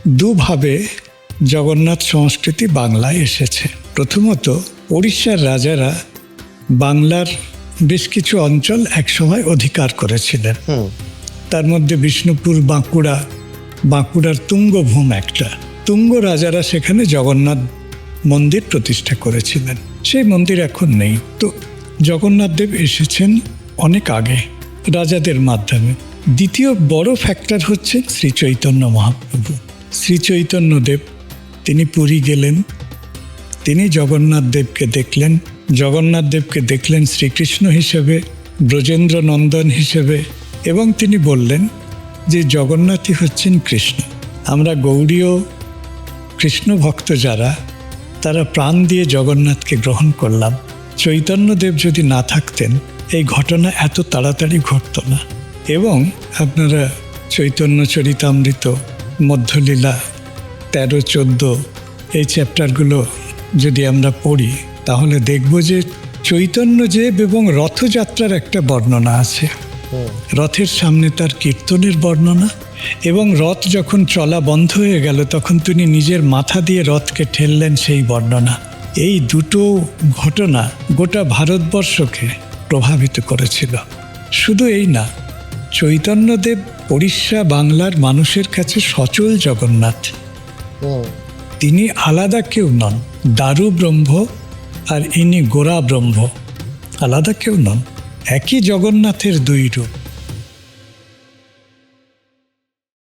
দুভাবে জগন্নাথ সংস্কৃতি বাংলায় এসেছে। প্রথমত, ওড়িশার রাজারা বাংলার বেশ কিছু অঞ্চল একসময় অধিকার করেছিলেন। তার মধ্যে বিষ্ণুপুর, বাঁকুড়ার তুঙ্গভূম একটা। তুঙ্গ রাজারা সেখানে জগন্নাথ মন্দির প্রতিষ্ঠা করেছিলেন। সেই মন্দির এখন নেই। তো জগন্নাথ দেব এসেছেন অনেক আগে রাজাদের মাধ্যমে। দ্বিতীয় বড় ফ্যাক্টর হচ্ছে শ্রী চৈতন্য মহাপ্রভু। শ্রী চৈতন্য দেব তিনি পুরী গেলেন, তিনি জগন্নাথ দেবকে দেখলেন। জগন্নাথ দেবকে দেখলেন শ্রীকৃষ্ণ হিসেবে, ব্রজেন্দ্র নন্দন হিসেবে, এবং তিনি বললেন যে জগন্নাথই হচ্ছেন কৃষ্ণ। আমরা গৌড়ীয় কৃষ্ণ ভক্ত যারা, তারা প্রাণ দিয়ে জগন্নাথকে গ্রহণ করলাম। চৈতন্যদেব যদি না থাকতেন এই ঘটনা এত তাড়াতাড়ি ঘটত না। এবং আপনারা চৈতন্য চরিতামৃত, মধ্যলীলা 13-14 এই চ্যাপ্টারগুলো যদি আমরা পড়ি, তাহলে দেখব যে চৈতন্যদেব এবং রথযাত্রার একটা বর্ণনা আছে। রথের সামনে তার কীর্তনের বর্ণনা, এবং রথ যখন চলা বন্ধ হয়ে গেল তখন তিনি নিজের মাথা দিয়ে রথকে ঠেললেন, সেই বর্ণনা। এই দুটো ঘটনা গোটা ভারতবর্ষকে প্রভাবিত করেছিল। শুধু এই না, চৈতন্যদেব ওড়িশা বাংলার মানুষের কাছে সচল জগন্নাথ। তিনি আলাদা কেউ নন। দারু ব্রহ্ম আর ইনি গোরা ব্রহ্ম, আলাদা কেউ নন। একই জগন্নাথের দুই রূপ।